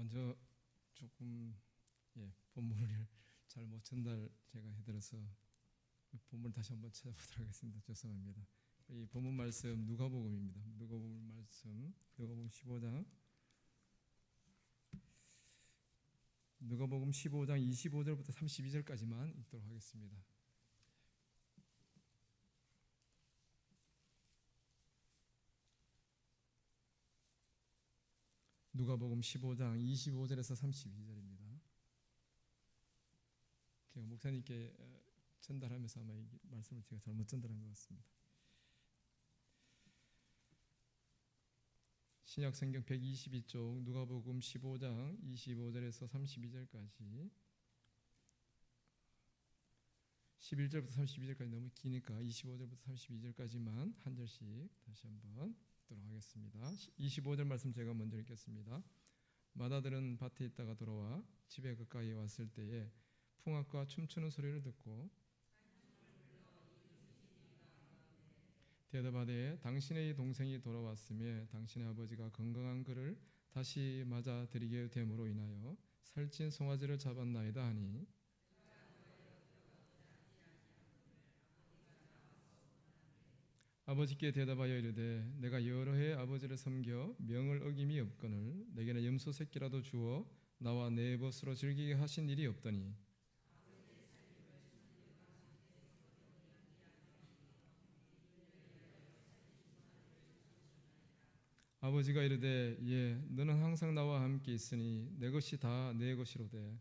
먼저 조금 본문을 잘 못 전달 제가 해드려서 본문을 다시 한번 찾아보도록 하겠습니다. 죄송합니다. 이 본문 말씀 누가복음입니다. 누가복음 말씀 누가복음 15장 25절부터 32절까지만 읽도록 하겠습니다. 누가복음 15장 25절에서 32절입니다. 제가 목사님께 전달하면서 아마 이 말씀을 제가 잘못 전달한 것 같습니다. 신약성경 122쪽 누가복음 15장 25절에서 32절까지 11절부터 32절까지 너무 기니까 25절부터 32절까지만 한 절씩 다시 한번 읽도록 하겠습니다. 25절 말씀 제가 먼저 읽겠습니다. 마다들은 밭에 있다가 돌아와 집에 가까이 왔을 때에 풍악과 춤추는 소리를 듣고 대답하되 당신의 동생이 돌아왔으며 당신의 아버지가 건강한 그를 다시 맞아들이게 됨으로 인하여 살찐 송아지를 잡았나이다 하니 아버지께 대답하여 이르되 내가 여러 해 아버지를 섬겨 명을 어김이 없거늘 내게는 염소 새끼라도 주어 나와 내 벗으로 즐기게 하신 일이 없더니 아버지가 이르되 너는 항상 나와 함께 있으니 내 것이 다 내 것이로되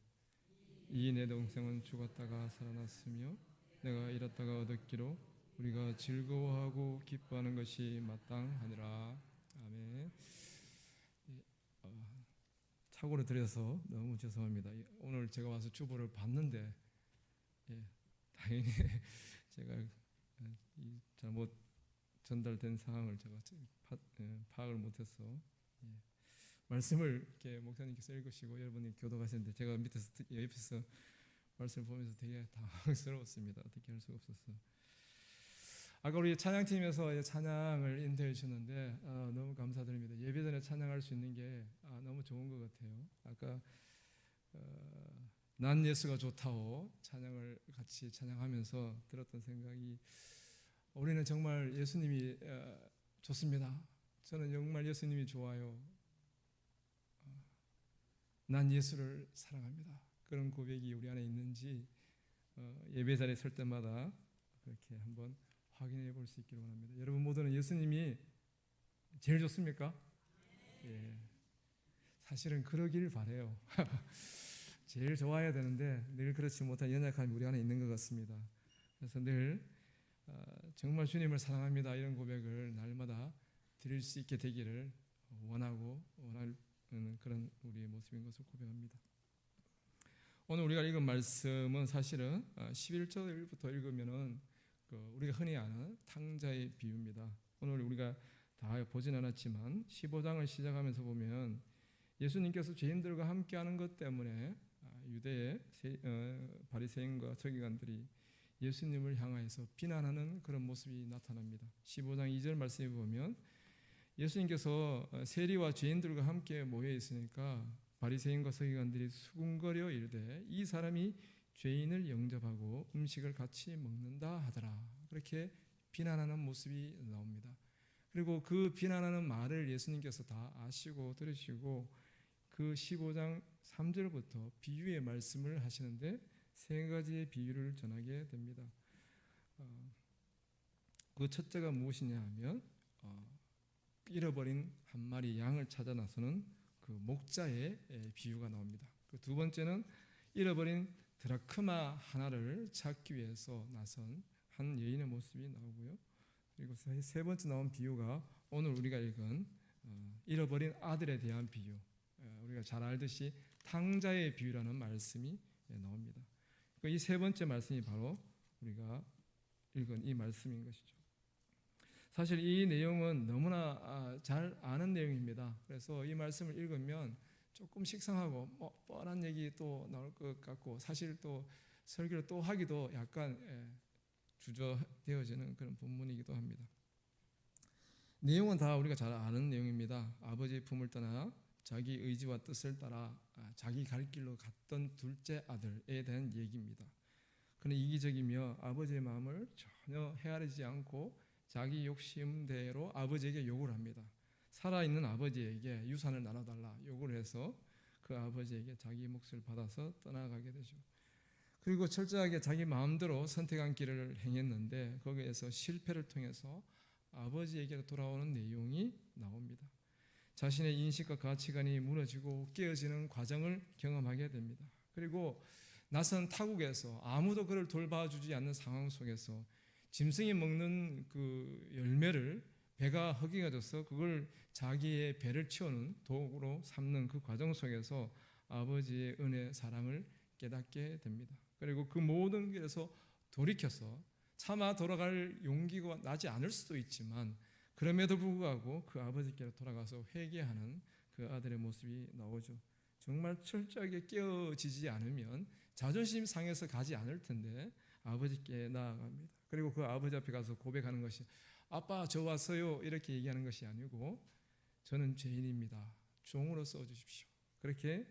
이 내 동생은 죽었다가 살아났으며 내가 잃었다가 얻었기로 우리가 즐거워하고 기뻐하는 것이 마땅하니라. 아멘. 착오를 드려서 너무 죄송합니다. 오늘 제가 와서 주보를 봤는데 다행히 제가 잘못 전달된 사항을 제가 파악을 못해서 말씀을 이렇게 목사님께서 읽으시고 여러분이 교도하시는데 제가 밑에서 옆에서 말씀을 보면서 되게 당황스러웠습니다. 어떻게 할 수가 없어서. 아까 우리 찬양팀에서 찬양을 인도해 주셨는데 너무 감사드립니다. 예배 전에 찬양할 수 있는 게 너무 좋은 것 같아요. 아까 난 예수가 좋다고 찬양을 같이 찬양하면서 들었던 생각이 우리는 정말 예수님이 좋습니다. 저는 정말 예수님이 좋아요. 난 예수를 사랑합니다. 그런 고백이 우리 안에 있는지 예배 자리에 설 때마다 그렇게 한번 확인해 볼 수 있기를 원합니다. 여러분 모두는 예수님이 제일 좋습니까? 사실은 그러길 바라요. 제일 좋아야 되는데 늘 그렇지 못한 연약함이 우리 안에 있는 것 같습니다. 그래서 늘 정말 주님을 사랑합니다 이런 고백을 날마다 드릴 수 있게 되기를 원하는 그런 우리의 모습인 것을 고백합니다. 오늘 우리가 읽은 말씀은 사실은 11절부터 읽으면은 우리가 흔히 아는 탕자의 비유입니다. 오늘 우리가 다 보진 않았지만 15장을 시작하면서 보면 예수님께서 죄인들과 함께하는 것 때문에 유대의 바리새인과 서기관들이 예수님을 향하여서 비난하는 그런 모습이 나타납니다. 15장 2절 말씀에 보면 예수님께서 세리와 죄인들과 함께 모여 있으니까 바리새인과 서기관들이 수군거려 이르되 이 사람이 죄인을 영접하고 음식을 같이 먹는다 하더라. 그렇게 비난하는 모습이 나옵니다. 그리고 그 비난하는 말을 예수님께서 다 아시고 들으시고 그 15장 3절부터 비유의 말씀을 하시는데 세 가지의 비유를 전하게 됩니다. 그 첫째가 무엇이냐 하면 잃어버린 한 마리 양을 찾아 나서는 그 목자의 비유가 나옵니다. 그 두 번째는 잃어버린 드라크마 하나를 찾기 위해서 나선 한 여인의 모습이 나오고요. 그리고 세 번째 나온 비유가 오늘 우리가 읽은 잃어버린 아들에 대한 비유, 우리가 잘 알듯이 탕자의 비유라는 말씀이 나옵니다. 이 세 번째 말씀이 바로 우리가 읽은 이 말씀인 것이죠. 사실 이 내용은 너무나 잘 아는 내용입니다. 그래서 이 말씀을 읽으면 조금 식상하고 뻔한 얘기 또 나올 것 같고 사실 또 설교를 또 하기도 약간 주저되어지는 그런 본문이기도 합니다. 내용은 다 우리가 잘 아는 내용입니다. 아버지의 품을 떠나 자기 의지와 뜻을 따라 자기 갈 길로 갔던 둘째 아들에 대한 얘기입니다. 그는 이기적이며 아버지의 마음을 전혀 헤아리지 않고 자기 욕심대로 아버지에게 요구를 합니다. 살아있는 아버지에게 유산을 나눠달라 요구를 해서 그 아버지에게 자기 몫을 받아서 떠나가게 되죠. 그리고 철저하게 자기 마음대로 선택한 길을 행했는데 거기에서 실패를 통해서 아버지에게 돌아오는 내용이 나옵니다. 자신의 인식과 가치관이 무너지고 깨어지는 과정을 경험하게 됩니다. 그리고 낯선 타국에서 아무도 그를 돌봐주지 않는 상황 속에서 짐승이 먹는 그 열매를 배가 허기가져서 그걸 자기의 배를 채우는 도구로 삼는 그 과정 속에서 아버지의 은혜, 사랑을 깨닫게 됩니다. 그리고 그 모든 길에서 돌이켜서 차마 돌아갈 용기가 나지 않을 수도 있지만 그럼에도 불구하고 그 아버지께로 돌아가서 회개하는 그 아들의 모습이 나오죠. 정말 철저하게 깨어지지 않으면 자존심 상해서 가지 않을 텐데 아버지께 나아갑니다. 그리고 그 아버지 앞에 가서 고백하는 것이 아빠 저 왔어요 이렇게 얘기하는 것이 아니고 저는 죄인입니다. 종으로 써주십시오. 그렇게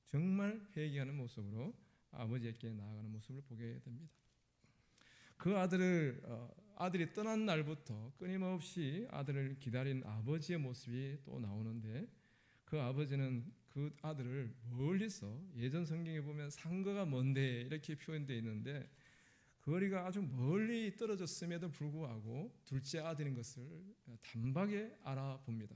정말 회개하는 모습으로 아버지께 나아가는 모습을 보게 됩니다. 그 아들이 떠난 날부터 끊임없이 아들을 기다린 아버지의 모습이 또 나오는데 그 아버지는 그 아들을 멀리서 예전 성경에 보면 상거가 먼데 이렇게 표현되어 있는데 거리가 아주 멀리 떨어졌음에도 불구하고 둘째 아들인 것을 단박에 알아봅니다.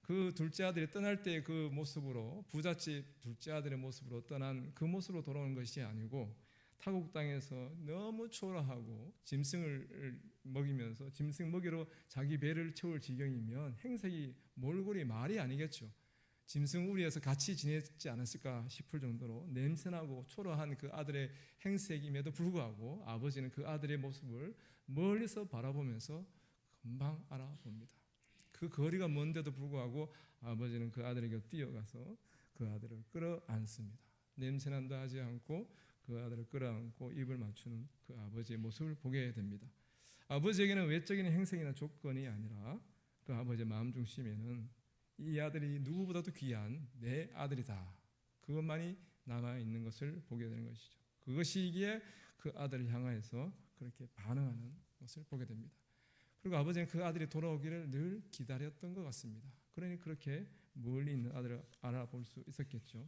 그 둘째 아들이 떠날 때 그 모습으로 부잣집 둘째 아들의 모습으로 떠난 그 모습으로 돌아오는 것이 아니고 타국 땅에서 너무 초라하고 짐승을 먹이면서 짐승 먹이로 자기 배를 채울 지경이면 행색이 몰골이 말이 아니겠죠. 짐승 우리에서 같이 지냈지 않았을까 싶을 정도로 냄새나고 초라한 그 아들의 행색임에도 불구하고 아버지는 그 아들의 모습을 멀리서 바라보면서 금방 알아봅니다. 그 거리가 먼데도 불구하고 아버지는 그 아들에게 뛰어가서 그 아들을 끌어안습니다. 냄새난다 하지 않고 그 아들을 끌어안고 입을 맞추는 그 아버지의 모습을 보게 됩니다. 아버지에게는 외적인 행색이나 조건이 아니라 그 아버지의 마음 중심에는 이 아들이 누구보다도 귀한 내 아들이다. 그것만이 남아있는 것을 보게 되는 것이죠. 그것이기에 그 아들을 향하여서 그렇게 반응하는 것을 보게 됩니다. 그리고 아버지는 그 아들이 돌아오기를 늘 기다렸던 것 같습니다. 그러니 그렇게 멀리 있는 아들을 알아볼 수 있었겠죠.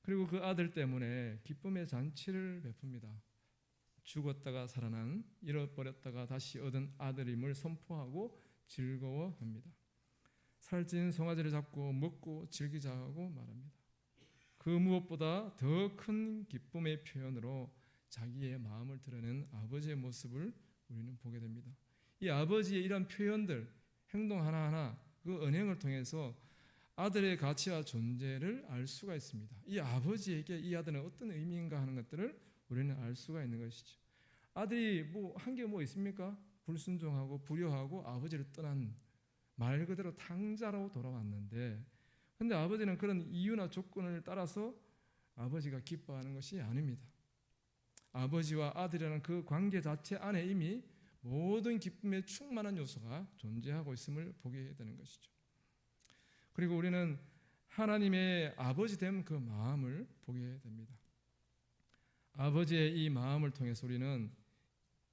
그리고 그 아들 때문에 기쁨의 잔치를 베풉니다. 죽었다가 살아난, 잃어버렸다가 다시 얻은 아들임을 선포하고 즐거워합니다. 살찐 송아지를 잡고 먹고 즐기자고 말합니다. 그 무엇보다 더 큰 기쁨의 표현으로 자기의 마음을 드러낸 아버지의 모습을 우리는 보게 됩니다. 이 아버지의 이런 표현들, 행동 하나하나 그 언행을 통해서 아들의 가치와 존재를 알 수가 있습니다. 이 아버지에게 이 아들은 어떤 의미인가 하는 것들을 우리는 알 수가 있는 것이죠. 아들이 한 게 뭐 있습니까? 불순종하고 불효하고 아버지를 떠난 말 그대로 탕자로 돌아왔는데 근데 아버지는 그런 이유나 조건을 따라서 아버지가 기뻐하는 것이 아닙니다. 아버지와 아들이라는 그 관계 자체 안에 이미 모든 기쁨에 충만한 요소가 존재하고 있음을 보게 되는 것이죠. 그리고 우리는 하나님의 아버지 된 그 마음을 보게 됩니다. 아버지의 이 마음을 통해서 우리는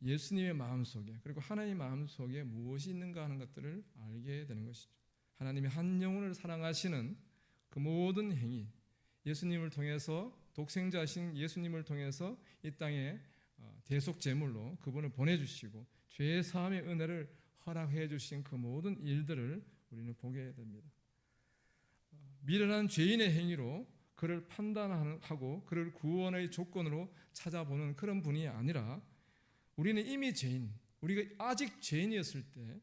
예수님의 마음속에 그리고 하나님의 마음속에 무엇이 있는가 하는 것들을 알게 되는 것이죠. 하나님이 한 영혼을 사랑하시는 그 모든 행위, 예수님을 통해서 독생자신 예수님을 통해서 이 땅에 대속 제물로 그분을 보내주시고 죄의 사함의 은혜를 허락해 주신 그 모든 일들을 우리는 보게 됩니다. 미련한 죄인의 행위로 그를 판단하고 그를 구원의 조건으로 찾아보는 그런 분이 아니라 우리는 이미 죄인, 우리가 아직 죄인이었을 때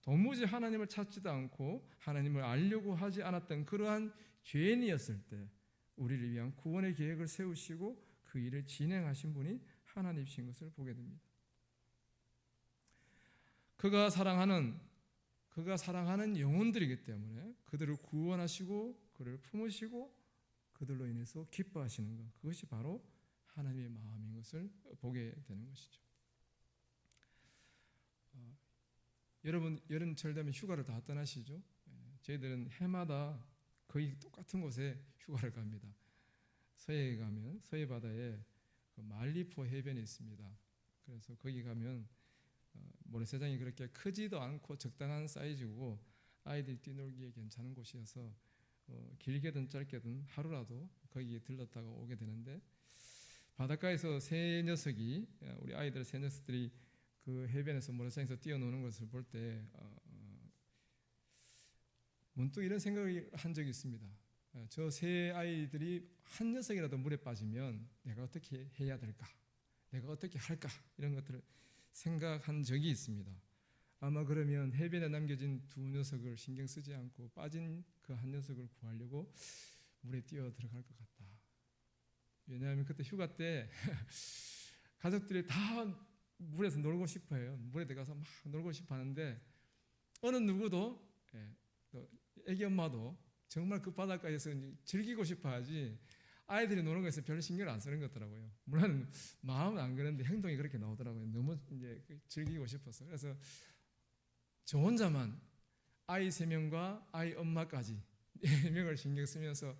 도무지 하나님을 찾지도 않고 하나님을 알려고 하지 않았던 그러한 죄인이었을 때 우리를 위한 구원의 계획을 세우시고 그 일을 진행하신 분이 하나님이신 것을 보게 됩니다. 그가 사랑하는 영혼들이기 때문에 그들을 구원하시고 그를 품으시고 그들로 인해서 기뻐하시는 것, 그것이 바로 하나님의 마음인 것을 보게 되는 것이죠. 여러분 여름철 되면 휴가를 다 떠나시죠? 저희들은 해마다 거의 똑같은 곳에 휴가를 갑니다. 서해에 가면 서해 바다에 그 말리포 해변이 있습니다. 그래서 거기 가면 모래사장이 그렇게 크지도 않고 적당한 사이즈고 아이들이 뛰놀기에 괜찮은 곳이어서 길게든 짧게든 하루라도 거기에 들렀다가 오게 되는데, 바닷가에서 새 녀석이, 우리 아이들 새 녀석들이 그 해변에서 모래사장에서 뛰어노는 것을 볼 때 문득 이런 생각을 한 적이 있습니다. 저 새 아이들이 한 녀석이라도 물에 빠지면 내가 어떻게 해야 될까? 내가 어떻게 할까? 이런 것들을 생각한 적이 있습니다. 아마 그러면 해변에 남겨진 두 녀석을 신경 쓰지 않고 빠진 그 한 녀석을 구하려고 물에 뛰어 들어갈 것 같다. 왜냐하면 그때 휴가 때 가족들이 다 물에서 놀고 싶어해요. 물에 들어가서 막 놀고 싶어 하는데, 어느 누구도, 애기 엄마도 정말 그 바닷가에서 즐기고 싶어 하지 아이들이 노는 것에 별로 신경을 안 쓰는 것 같더라고요. 물론 마음은 안 그런데 행동이 그렇게 나오더라고요. 너무 이제 즐기고 싶어서. 그래서 저 혼자만 아이 3명과 아이 엄마까지 4명을 신경 쓰면서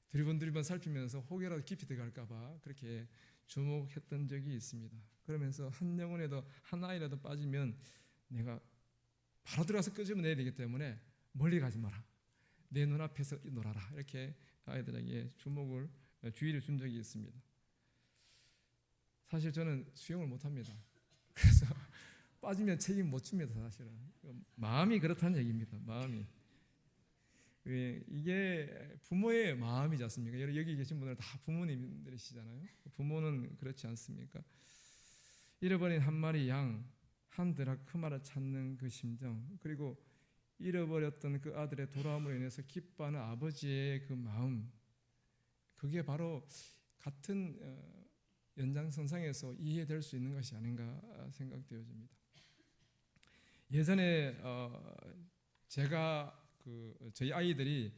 두리번두리번 살피면서 혹여라도 깊이 들어갈까 봐 그렇게 주목했던 적이 있습니다. 그러면서 한 영혼에도 한 아이라도 빠지면 내가 바로 들어가서 끄집어내야 되기 때문에 멀리 가지 마라. 내 눈앞에서 놀아라. 이렇게 아이들에게 주의를 준 적이 있습니다. 사실 저는 수영을 못합니다. 그래서 빠지면 책임 못 집니다. 사실은 마음이 그렇다는 얘기입니다. 마음이. 이게 부모의 마음이지 않습니까? 여기 계신 분들 다 부모님들이시잖아요. 부모는 그렇지 않습니까? 잃어버린 한 마리 양, 한 드라크마를 찾는 그 심정, 그리고 잃어버렸던 그 아들의 돌아옴으로 인해서 기뻐하는 아버지의 그 마음, 그게 바로 같은 연장선상에서 이해될 수 있는 것이 아닌가 생각되어집니다. 예전에 제가 저희 아이들이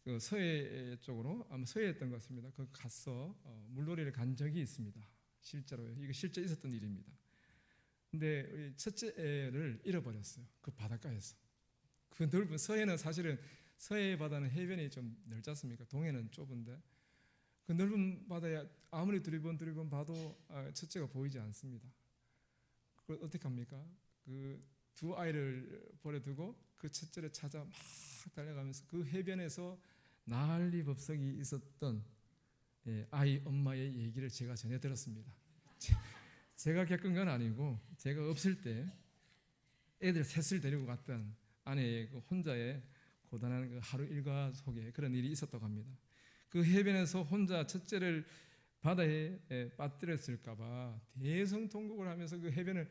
그 서해 쪽으로, 아마 서해였던 것 같습니다. 거기 가서 물놀이를 간 적이 있습니다. 실제로요. 이거 실제 있었던 일입니다. 근데 우리 첫째 애를 잃어버렸어요. 그 바닷가에서. 그 넓은 서해는, 사실은 서해 바다는 해변이 좀 넓지 않습니까? 동해는 좁은데 그 넓은 바다에 아무리 두리번 봐도 첫째가 보이지 않습니다. 그걸 어떻게 합니까? 그 두 아이를 버려두고 그 첫째를 찾아 막 달려가면서 그 해변에서 난리법석이 있었던 아이 엄마의 얘기를 제가 전해 들었습니다. 제가 겪은 건 아니고, 제가 없을 때 애들 셋을 데리고 갔던 아내의 그 혼자의 고단한 그 하루 일과 속에 그런 일이 있었다고 합니다. 그 해변에서 혼자 첫째를 바다에 빠뜨렸을까봐 대성통곡을 하면서 그 해변을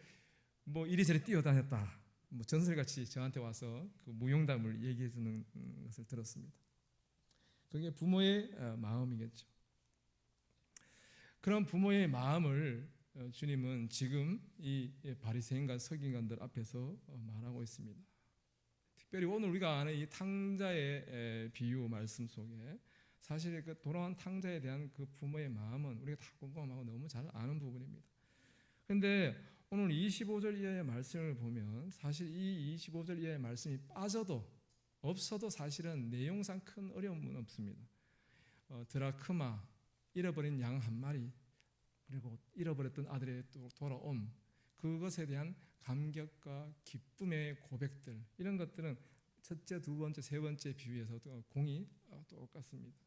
뭐 이리저리 뛰어다녔다, 뭐 전설같이 저한테 와서 그 무용담을 얘기해 주는 것을 들었습니다. 그게 부모의 마음이겠죠. 그런 부모의 마음을 주님은 지금 이 바리새인과 서기관들 앞에서 말하고 있습니다. 특별히 오늘 우리가 아는 이 탕자의 비유 말씀 속에 사실 그 돌아온 탕자에 대한 그 부모의 마음은 우리가 다 공감하고 너무 잘 아는 부분입니다. 그런데 오늘 25절 이하의 말씀을 보면 사실 이 25절 이하의 말씀이 빠져도 없어도 사실은 내용상 큰 어려움은 없습니다. 드라크마, 잃어버린 양 한 마리, 그리고 잃어버렸던 아들의 돌아옴, 그것에 대한 감격과 기쁨의 고백들, 이런 것들은 첫째, 두 번째, 세 번째 비유에서 공이 똑같습니다.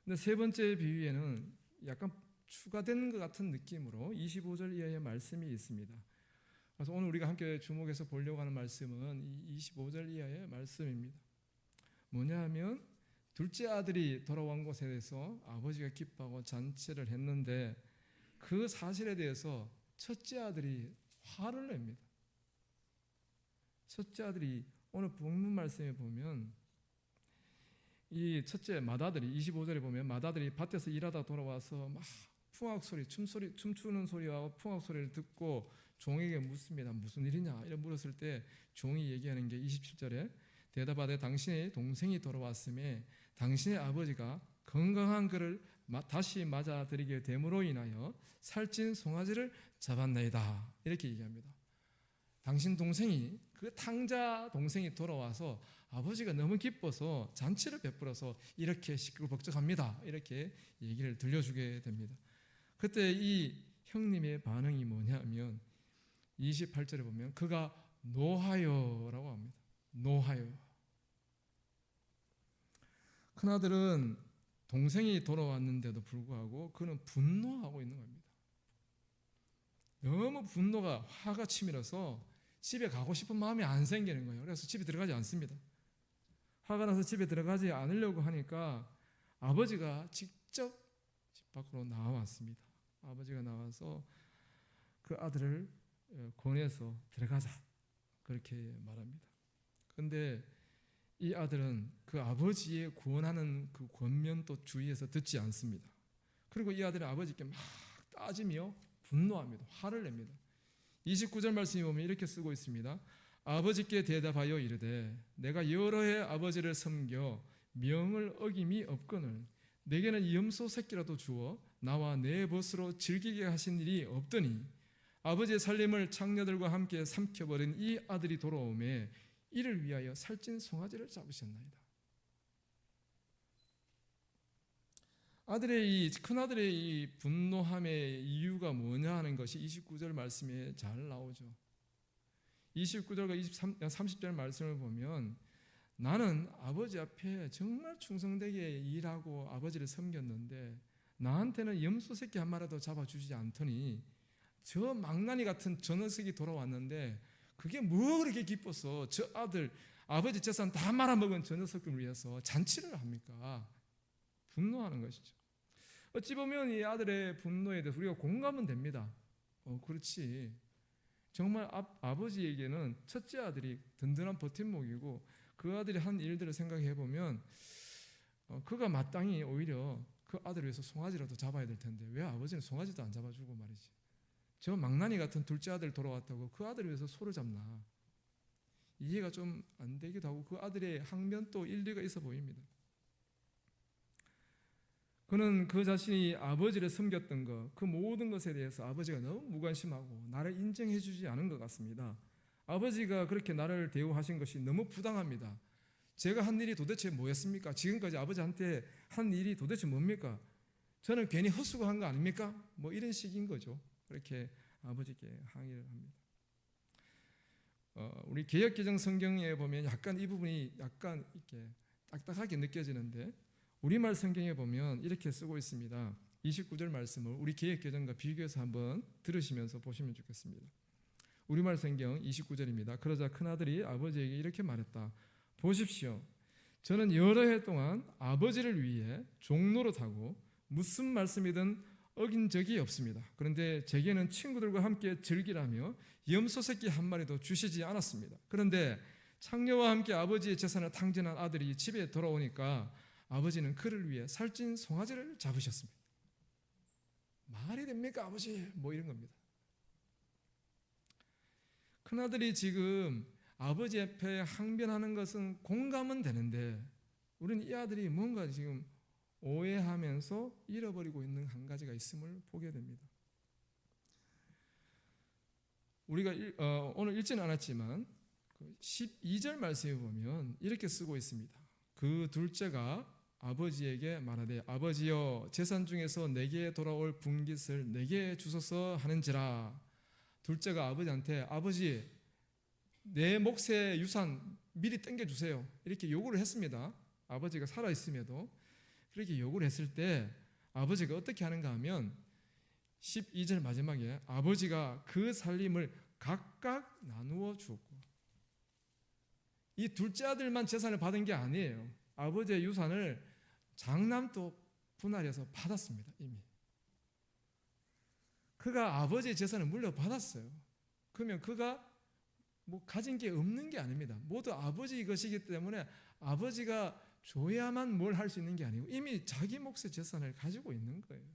근데 세 번째 비유에는 약간 추가된 것 같은 느낌으로 25절 이하의 말씀이 있습니다. 그래서 오늘 우리가 함께 주목해서 보려고 하는 말씀은 이 25절 이하의 말씀입니다. 뭐냐 하면 둘째 아들이 돌아온 것에 대해서 아버지가 기뻐하고 잔치를 했는데 그 사실에 대해서 첫째 아들이 화를 냅니다. 첫째 아들이 오늘 본문 말씀에 보면 이 첫째 맏아들이 25절에 보면 맏아들이 밭에서 일하다 돌아와서 막 풍악 소리, 춤추는 소리와 풍악 소리를 듣고 종에게 묻습니다. 무슨 일이냐? 이렇게 물었을 때 종이 얘기하는 게 27절에 대답하되 당신의 동생이 돌아왔음에 당신의 아버지가 건강한 그를 다시 맞아들이게 됨으로 인하여 살찐 송아지를 잡았나이다. 이렇게 얘기합니다. 당신 동생이 그 탕자 동생이 돌아와서 아버지가 너무 기뻐서 잔치를 베풀어서 이렇게 시끌벅적합니다. 이렇게 얘기를 들려주게 됩니다. 그때 이 형님의 반응이 뭐냐면 28절에 보면 그가 노하여라고 합니다. 노하여. 큰아들은 동생이 돌아왔는데도 불구하고 그는 분노하고 있는 겁니다. 너무 분노가 화가 치밀어서 집에 가고 싶은 마음이 안 생기는 거예요. 그래서 집에 들어가지 않습니다. 화가 나서 집에 들어가지 않으려고 하니까 아버지가 직접 집 밖으로 나왔습니다. 아버지가 나와서 그 아들을 권해서 들어가자 그렇게 말합니다. 그런데 이 아들은 그 아버지의 권하는 그 권면도 주의해서 듣지 않습니다. 그리고 이 아들은 아버지께 막 따지며 분노합니다. 화를 냅니다. 29절 말씀에 보면 이렇게 쓰고 있습니다. 아버지께 대답하여 이르되 내가 여러 해 아버지를 섬겨 명을 어김이 없거늘 내게는 염소 새끼라도 주어 나와 내 벗으로 즐기게 하신 일이 없더니 아버지의 살림을 창녀들과 함께 삼켜버린 이 아들이 돌아오매 이를 위하여 살찐 송아지를 잡으셨나이다. 큰아들의 이 분노함의 이유가 뭐냐 하는 것이 29절 말씀에 잘 나오죠. 29절과 30절 말씀을 보면 나는 아버지 앞에 정말 충성되게 일하고 아버지를 섬겼는데 나한테는 염소 새끼 한 마리도 잡아주지 않더니 저 망나니 같은 저 녀석이 돌아왔는데 그게 뭐 그렇게 기뻐서 저 아들 아버지 재산 다 말아먹은 저 녀석을 위해서 잔치를 합니까? 분노하는 것이죠. 어찌 보면 이 아들의 분노에 대해서 우리가 공감은 됩니다. 그렇지. 정말 아버지에게는 첫째 아들이 든든한 버팀목이고 그 아들이 한 일들을 생각해 보면 그가 마땅히 오히려 그 아들을 위해서 송아지라도 잡아야 될 텐데 왜 아버지는 송아지도 안 잡아주고 말이지. 저 망나니 같은 둘째 아들 돌아왔다고 그 아들을 위해서 소를 잡나. 이해가 좀 안 되기도 하고 그 아들의 항변도 일리가 있어 보입니다. 그는 그 자신이 아버지를 섬겼던 것, 그 모든 것에 대해서 아버지가 너무 무관심하고 나를 인정해 주지 않은 것 같습니다. 아버지가 그렇게 나를 대우하신 것이 너무 부당합니다. 제가 한 일이 도대체 뭐였습니까? 지금까지 아버지한테 한 일이 도대체 뭡니까? 저는 괜히 헛수고한 거 아닙니까? 뭐 이런 식인 거죠. 그렇게 아버지께 항의를 합니다. 우리 개역개정 성경에 보면 약간 이 부분이 약간 이렇게 딱딱하게 느껴지는데 우리말 성경에 보면 이렇게 쓰고 있습니다. 29절 말씀을 우리 개역개정과 비교해서 한번 들으시면서 보시면 좋겠습니다. 우리말 성경 29절입니다. 그러자 큰아들이 아버지에게 이렇게 말했다. 보십시오. 저는 여러 해 동안 아버지를 위해 종노릇하고 무슨 말씀이든 어긴 적이 없습니다. 그런데 제게는 친구들과 함께 즐기라며 염소 새끼 한 마리도 주시지 않았습니다. 그런데 창녀와 함께 아버지의 재산을 탕진한 아들이 집에 돌아오니까 아버지는 그를 위해 살찐 송아지를 잡으셨습니다. 말이 됩니까 아버지? 뭐 이런 겁니다. 큰아들이 지금 아버지 앞에 항변하는 것은 공감은 되는데 우리는 이 아들이 뭔가 지금 오해하면서 잃어버리고 있는 한 가지가 있음을 보게 됩니다. 우리가 오늘 읽지는 않았지만 12절 말씀에 보면 이렇게 쓰고 있습니다. 그 둘째가 아버지에게 말하되 아버지여 재산 중에서 내게 돌아올 분깃을 내게 주소서 하는지라. 둘째가 아버지한테 아버지 내 몫의 유산 미리 땡겨주세요 이렇게 요구를 했습니다. 아버지가 살아있음에도 그렇게 요구를 했을 때 아버지가 어떻게 하는가 하면 12절 마지막에 아버지가 그 살림을 각각 나누어 주었고 이 둘째 아들만 재산을 받은 게 아니에요. 아버지의 유산을 장남도 분할해서 받았습니다. 이미 그가 아버지의 재산을 물려받았어요. 그러면 그가 뭐 가진 게 없는 게 아닙니다. 모두 아버지 것이기 때문에 아버지가 줘야만 뭘 할 수 있는 게 아니고 이미 자기 몫의 재산을 가지고 있는 거예요.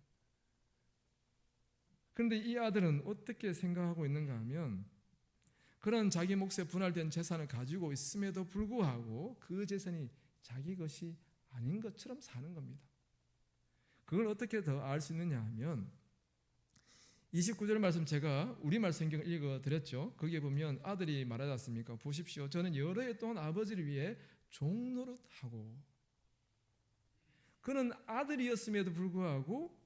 그런데 이 아들은 어떻게 생각하고 있는가 하면 그런 자기 몫에 분할된 재산을 가지고 있음에도 불구하고 그 재산이 자기 것이 아닌 것처럼 사는 겁니다. 그걸 어떻게 더 알 수 있느냐 하면 29절 말씀 제가 우리말 성경을 읽어드렸죠. 거기에 보면 아들이 말하지 않습니까? 보십시오. 저는 여러 해 동안 아버지를 위해 종노릇하고. 그는 아들이었음에도 불구하고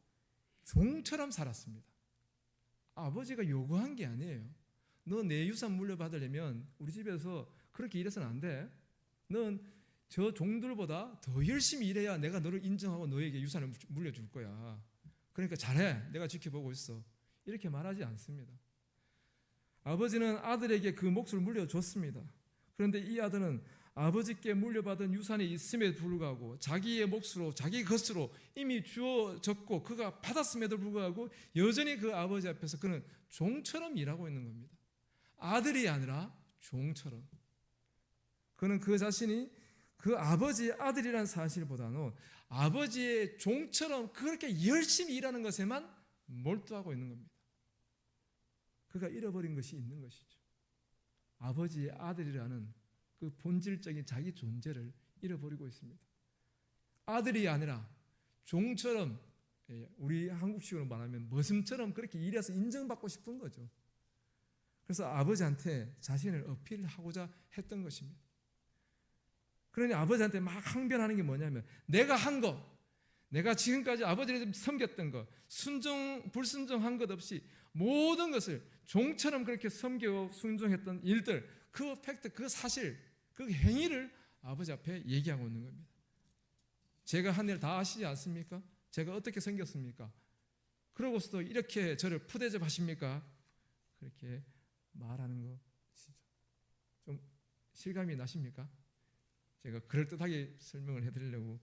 종처럼 살았습니다. 아버지가 요구한 게 아니에요. 너 내 유산 물려받으려면 우리 집에서 그렇게 일해서는 안 돼. 넌 저 종들보다 더 열심히 일해야 내가 너를 인정하고 너에게 유산을 물려줄 거야. 그러니까 잘해. 내가 지켜보고 있어. 이렇게 말하지 않습니다. 아버지는 아들에게 그 몫을 물려줬습니다. 그런데 이 아들은 아버지께 물려받은 유산이 있음에도 불구하고 자기의 몫으로 자기 것으로 이미 주어졌고 그가 받았음에도 불구하고 여전히 그 아버지 앞에서 그는 종처럼 일하고 있는 겁니다. 아들이 아니라 종처럼. 그는 그 자신이 그 아버지의 아들이라는 사실보다는 아버지의 종처럼 그렇게 열심히 일하는 것에만 몰두하고 있는 겁니다. 그가 잃어버린 것이 있는 것이죠. 아버지의 아들이라는 그 본질적인 자기 존재를 잃어버리고 있습니다. 아들이 아니라 종처럼, 우리 한국식으로 말하면 머슴처럼 그렇게 일해서 인정받고 싶은 거죠. 그래서 아버지한테 자신을 어필하고자 했던 것입니다. 그러니 아버지한테 막 항변하는 게 뭐냐면 내가 한 거, 내가 지금까지 아버지를 섬겼던 것, 불순종한 것 없이 모든 것을 종처럼 그렇게 섬기고 순종했던 일들, 그 팩트, 그 사실, 그 행위를 아버지 앞에 얘기하고 있는 겁니다. 제가 한 일 다 아시지 않습니까? 제가 어떻게 생겼습니까? 그러고서도 이렇게 저를 푸대접하십니까? 그렇게 말하는 것이죠. 좀 실감이 나십니까? 제가 그럴듯하게 설명을 해드리려고.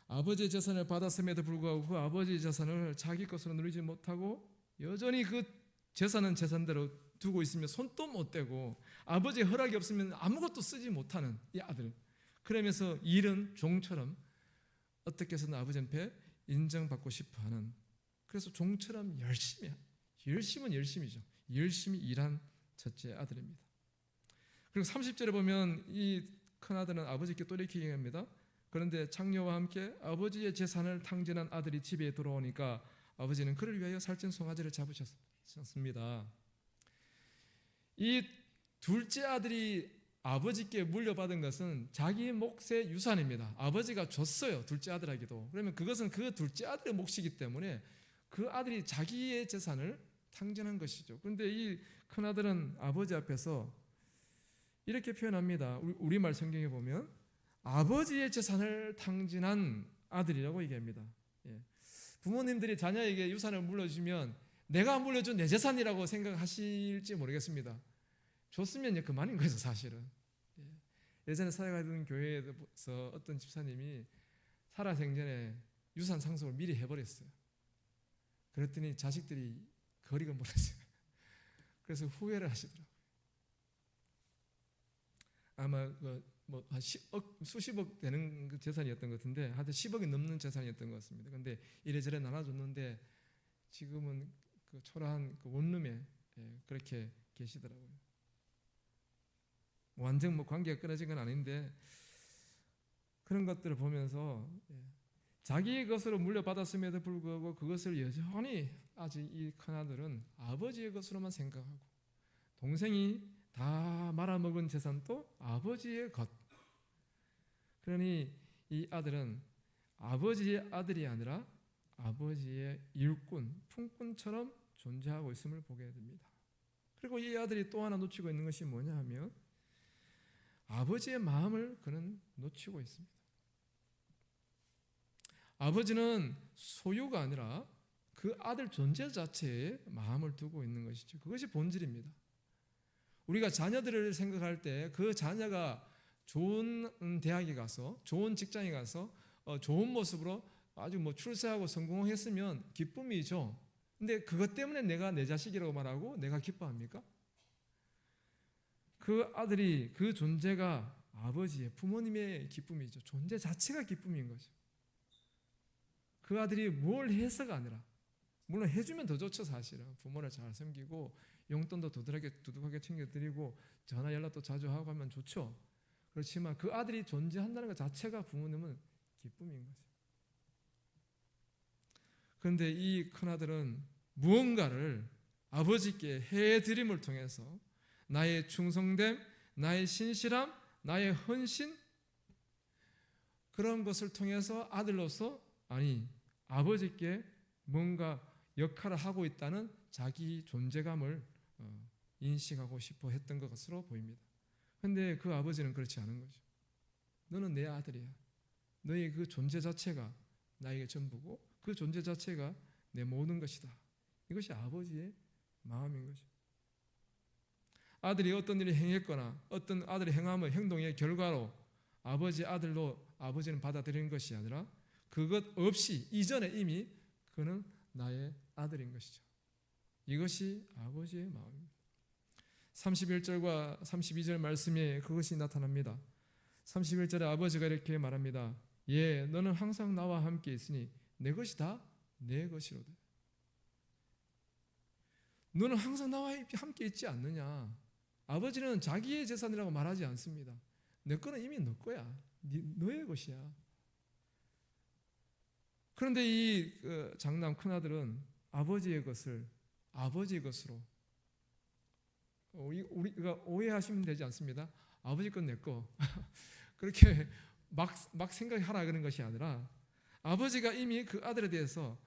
아버지의 재산을 받았음에도 불구하고 그 아버지의 재산을 자기 것으로 누리지 못하고 여전히 그 재산은 재산대로 두고 있으며 손도 못 대고 아버지의 허락이 없으면 아무것도 쓰지 못하는 이 아들. 그러면서 일은 종처럼 어떻게 해서든 아버지 앞에 인정받고 싶어하는, 그래서 종처럼 열심은 열심이죠. 열심히 일한 첫째 아들입니다. 그리고 30절에 보면 이 큰아들은 아버지께 돌이키게 합니다. 그런데 창녀와 함께 아버지의 재산을 탕진한 아들이 집에 돌아오니까 아버지는 그를 위하여 살찐 송아지를 잡으셨습니다. 이 둘째 아들이 아버지께 물려받은 것은 자기 몫의 유산입니다. 아버지가 줬어요, 둘째 아들에게도. 그러면 그것은 그 둘째 아들의 몫이기 때문에 그 아들이 자기의 재산을 탕진한 것이죠. 그런데 이 큰아들은 아버지 앞에서 이렇게 표현합니다. 우리말 성경에 보면 아버지의 재산을 탕진한 아들이라고 얘기합니다. 부모님들이 자녀에게 유산을 물려주면 내가 물려준 내 재산이라고 생각하실지 모르겠습니다. 줬으면 그만인 거죠, 사실은. 예전에 사역하던 교회에서 어떤 집사님이 살아생전에 유산 상속을 미리 해버렸어요. 그랬더니 자식들이 거리가 멀었어요. 그래서 후회를 하시더라고요. 아마 한 10억, 수십억 되는 그 재산이었던 것 같은데 하여튼 10억이 넘는 재산이었던 것 같습니다. 그런데 이래저래 나눠줬는데 지금은 그 초라한 그 원룸에 그렇게 계시더라고요. 완전 관계가 끊어진 건 아닌데 그런 것들을 보면서 자기의 것으로 물려받았음에도 불구하고 그것을 여전히 아직 이 큰아들은 아버지의 것으로만 생각하고 동생이 다 말아먹은 재산도 아버지의 것. 그러니 이 아들은 아버지의 아들이 아니라 아버지의 일꾼, 품꾼처럼 존재하고 있음을 보게 됩니다. 그리고 이 아들이 또 하나 놓치고 있는 것이 뭐냐 하면 아버지의 마음을 그는 놓치고 있습니다. 아버지는 소유가 아니라 그 아들 존재 자체에 마음을 두고 있는 것이죠. 그것이 본질입니다. 우리가 자녀들을 생각할 때 그 자녀가 좋은 대학에 가서 좋은 직장에 가서 좋은 모습으로 아주 출세하고 성공했으면 기쁨이죠. 근데 그것 때문에 내가 내 자식이라고 말하고 내가 기뻐합니까? 그 아들이 그 존재가 아버지의 부모님의 기쁨이죠. 존재 자체가 기쁨인 거죠. 그 아들이 뭘 해서가 아니라 물론 해주면 더 좋죠. 사실은 부모를 잘 섬기고 용돈도 두둑하게 챙겨드리고 전화 연락도 자주 하고 하면 좋죠. 그렇지만 그 아들이 존재한다는 것 자체가 부모님은 기쁨인 거죠. 그런데 이 큰아들은 무언가를 아버지께 해드림을 통해서 나의 충성됨, 나의 신실함, 나의 헌신, 그런 것을 통해서 아들로서 아버지께 뭔가 역할을 하고 있다는 자기 존재감을 인식하고 싶어 했던 것으로 보입니다. 그런데 그 아버지는 그렇지 않은 거죠. 너는 내 아들이야. 너의 그 존재 자체가 나에게 전부고 그 존재 자체가 내 모든 것이다. 이것이 아버지의 마음인 거죠. 아들이 어떤 일을 행했거나 어떤 아들의 행동의 결과로 아버지 아들로 아버지는 받아들이는 것이 아니라 그것 없이 이전에 이미 그는 나의 아들인 것이죠. 이것이 아버지의 마음입니다. 31절과 32절 말씀에 그것이 나타납니다. 31절에 아버지가 이렇게 말합니다. 예, 너는 항상 나와 함께 있으니 내 것이 다 내 것이로다. 너는 항상 나와 함께 있지 않느냐. 아버지는 자기의 재산이라고 말하지 않습니다. 내 거는 이미 너 거야. 너의 것이야. 그런데 이 장남 큰아들은 아버지의 것을 아버지의 것으로, 우리가 오해하시면 되지 않습니다. 아버지 건 내 거. 그렇게 막 생각하라 그런 것이 아니라 아버지가 이미 그 아들에 대해서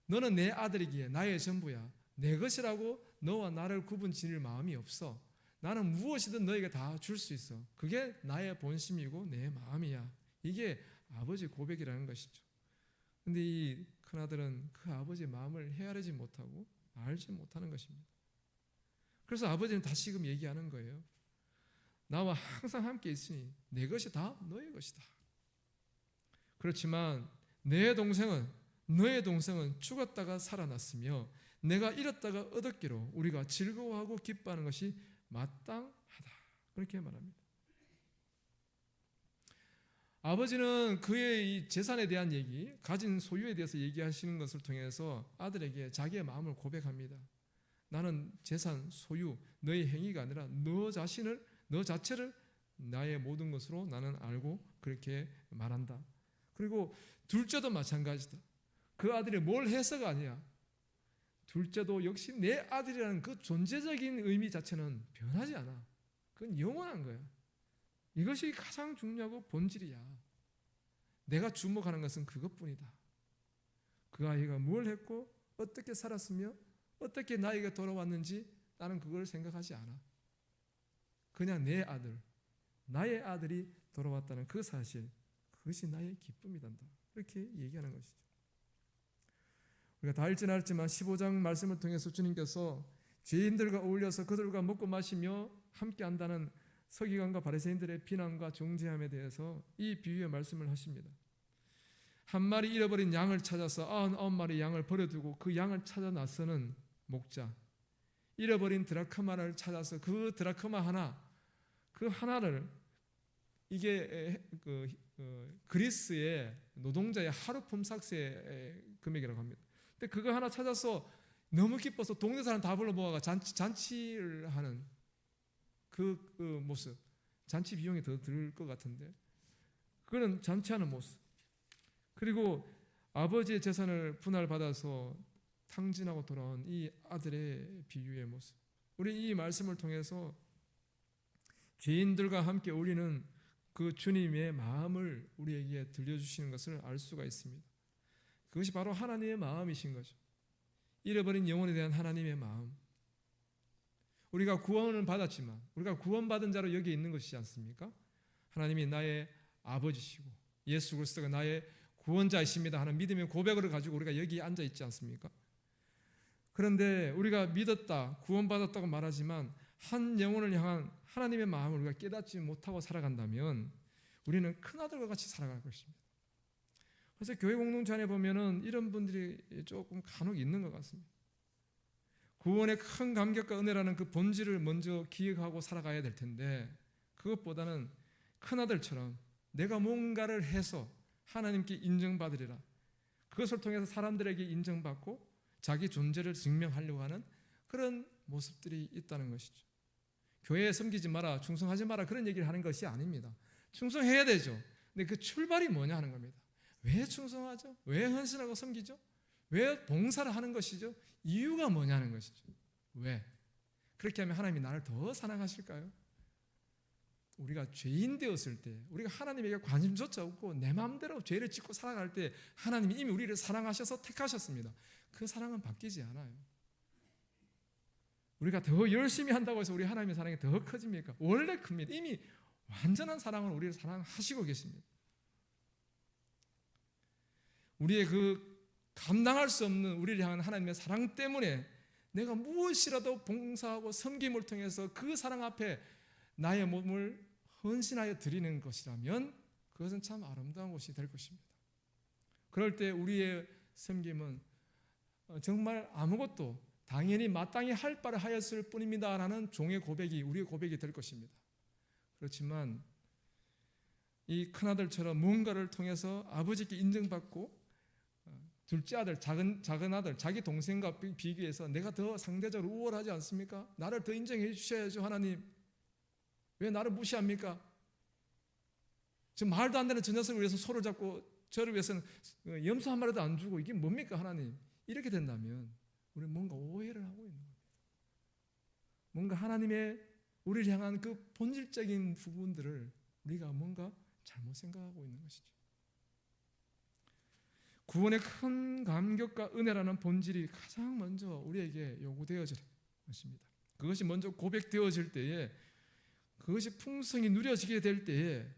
너는 내 아들이기에 나의 전부야. 내 것이라고 너와 나를 구분 지을 마음이 없어. 나는 무엇이든 너에게 다 줄 수 있어. 그게 나의 본심이고 내 마음이야. 이게 아버지 고백이라는 것이죠. 그런데 이 큰아들은 그 아버지의 마음을 헤아리지 못하고 알지 못하는 것입니다. 그래서 아버지는 다시금 얘기하는 거예요. 나와 항상 함께 있으니 내 것이 다 너의 것이다. 그렇지만 너의 동생은 죽었다가 살아났으며 내가 잃었다가 얻었기로 우리가 즐거워하고 기뻐하는 것이 마땅하다. 그렇게 말합니다. 아버지는 그의 이 재산에 대한 얘기, 가진 소유에 대해서 얘기하시는 것을 통해서 아들에게 자기의 마음을 고백합니다. 나는 재산, 소유, 너의 행위가 아니라 너 자체를 나의 모든 것으로 나는 알고 그렇게 말한다. 그리고 둘째도 마찬가지다. 그 아들이 뭘 해서가 아니야. 둘째도 역시 내 아들이라는 그 존재적인 의미 자체는 변하지 않아. 그건 영원한 거야. 이것이 가장 중요하고 본질이야. 내가 주목하는 것은 그것뿐이다. 그 아이가 뭘 했고 어떻게 살았으며 어떻게 나에게 돌아왔는지 나는 그걸 생각하지 않아. 그냥 내 아들, 나의 아들이 돌아왔다는 그 사실, 그것이 나의 기쁨이단다. 그렇게 얘기하는 것이죠. 우리가 다 읽지는 않았지만 15장 말씀을 통해서 주님께서 죄인들과 어울려서 그들과 먹고 마시며 함께 한다는 서기관과 바리새인들의 비난과 정죄함에 대해서 이 비유의 말씀을 하십니다. 한 마리 잃어버린 양을 찾아서 99마리 양을 버려두고 그 양을 찾아 나서는 목자, 잃어버린 드라크마를 찾아서 그 드라크마 그 하나를, 이게 그리스의 노동자의 하루 품삯의 금액이라고 합니다. 근데 그거 하나 찾아서 너무 기뻐서 동네 사람 다 불러 모아가 잔치를 하는 그 모습. 잔치 비용이 더 들 것 같은데 그거는 잔치하는 모습. 그리고 아버지의 재산을 분할받아서 탕진하고 돌아온 이 아들의 비유의 모습. 우리 이 말씀을 통해서 죄인들과 함께 어울리는 그 주님의 마음을 우리에게 들려주시는 것을 알 수가 있습니다. 그것이 바로 하나님의 마음이신 거죠. 잃어버린 영혼에 대한 하나님의 마음. 우리가 구원을 받았지만 우리가 구원받은 자로 여기 있는 것이지 않습니까? 하나님이 나의 아버지시고 예수 그리스도가 나의 구원자이십니다 하는 믿음의 고백을 가지고 우리가 여기 앉아 있지 않습니까? 그런데 우리가 믿었다, 구원받았다고 말하지만 한 영혼을 향한 하나님의 마음을 우리가 깨닫지 못하고 살아간다면 우리는 큰아들과 같이 살아갈 것입니다. 그래서 교회 공동체 안에 보면은 이런 분들이 조금 간혹 있는 것 같습니다. 구원의 큰 감격과 은혜라는 그 본질을 먼저 기억하고 살아가야 될 텐데 그것보다는 큰아들처럼 내가 뭔가를 해서 하나님께 인정받으리라, 그것을 통해서 사람들에게 인정받고 자기 존재를 증명하려고 하는 그런 모습들이 있다는 것이죠. 교회에 섬기지 마라, 충성하지 마라 그런 얘기를 하는 것이 아닙니다. 충성해야 되죠. 근데 그 출발이 뭐냐 하는 겁니다. 왜 충성하죠? 왜 헌신하고 섬기죠? 왜 봉사를 하는 것이죠? 이유가 뭐냐는 것이죠. 왜? 그렇게 하면 하나님이 나를 더 사랑하실까요? 우리가 죄인 되었을 때, 우리가 하나님에게 관심조차 없고 내 마음대로 죄를 짓고 살아갈 때 하나님이 이미 우리를 사랑하셔서 택하셨습니다. 그 사랑은 바뀌지 않아요. 우리가 더 열심히 한다고 해서 우리 하나님의 사랑이 더 커집니까? 원래 큽니다. 이미 완전한 사랑으로 우리를 사랑하시고 계십니다. 우리의 그 감당할 수 없는 우리를 향한 하나님의 사랑 때문에 내가 무엇이라도 봉사하고 섬김을 통해서 그 사랑 앞에 나의 몸을 헌신하여 드리는 것이라면 그것은 참 아름다운 것이 될 것입니다. 그럴 때 우리의 섬김은 정말 아무것도 당연히 마땅히 할 바를 하였을 뿐입니다 라는 종의 고백이 우리의 고백이 될 것입니다. 그렇지만 이 큰아들처럼 무언가를 통해서 아버지께 인정받고 둘째 아들, 작은 아들, 자기 동생과 비교해서 내가 더 상대적으로 우월하지 않습니까? 나를 더 인정해 주셔야죠. 하나님 왜 나를 무시합니까? 지금 말도 안 되는 저 녀석을 위해서 소를 잡고 저를 위해서는 염소 한 마리도 안 주고 이게 뭡니까 하나님? 이렇게 된다면 우리는 뭔가 오해를 하고 있는 겁니다. 뭔가 하나님의 우리를 향한 그 본질적인 부분들을 우리가 뭔가 잘못 생각하고 있는 것이죠. 구원의 큰 감격과 은혜라는 본질이 가장 먼저 우리에게 요구되어질 것입니다. 그것이 먼저 고백되어질 때에 그것이 풍성히 누려지게 될 때에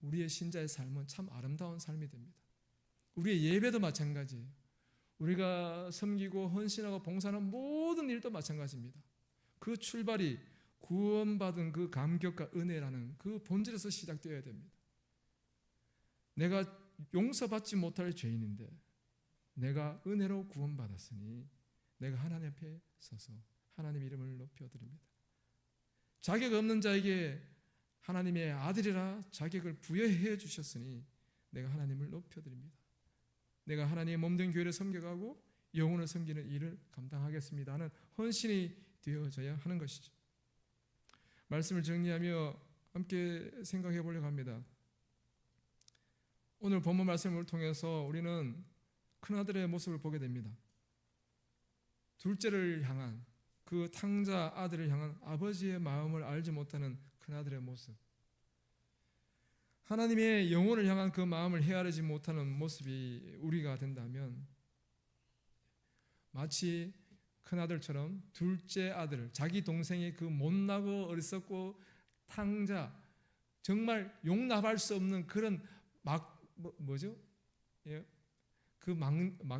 우리의 신자의 삶은 참 아름다운 삶이 됩니다. 우리의 예배도 마찬가지예요. 우리가 섬기고 헌신하고 봉사하는 모든 일도 마찬가지입니다. 그 출발이 구원받은 그 감격과 은혜라는 그 본질에서 시작되어야 됩니다. 내가 용서받지 못할 죄인인데 내가 은혜로 구원받았으니 내가 하나님 앞에 서서 하나님 이름을 높여드립니다. 자격 없는 자에게 하나님의 아들이라 자격을 부여해 주셨으니 내가 하나님을 높여드립니다. 내가 하나님의 몸된 교회를 섬겨가고 영혼을 섬기는 일을 감당하겠습니다 하는 헌신이 되어져야 하는 것이죠. 말씀을 정리하며 함께 생각해 보려고 합니다. 오늘 본문 말씀을 통해서 우리는 큰아들의 모습을 보게 됩니다. 둘째를 향한 그 탕자 아들을 향한 아버지의 마음을 알지 못하는 큰아들의 모습, 하나님의 영혼을 향한 그 마음을 헤아리지 못하는 모습이 우리가 된다면 마치 큰아들처럼 둘째 아들, 자기 동생이 그 못나고 어리석고 탕자, 정말 용납할 수 없는 그런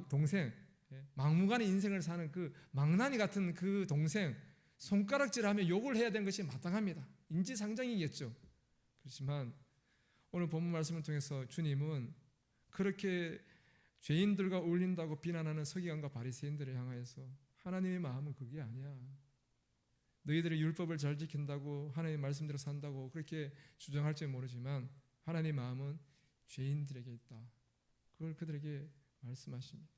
동생, 막무가내 인생을 사는 그 망나니 같은 그 동생 손가락질하며 욕을 해야 되는 것이 마땅합니다. 인지상정이겠죠. 그렇지만 오늘 본문 말씀을 통해서 주님은 그렇게 죄인들과 어울린다고 비난하는 서기관과 바리새인들을 향하여서 하나님의 마음은 그게 아니야. 너희들이 율법을 잘 지킨다고 하나님의 말씀대로 산다고 그렇게 주장할지 모르지만 하나님의 마음은 죄인들에게 있다. 그걸 그들에게 말씀하십니다.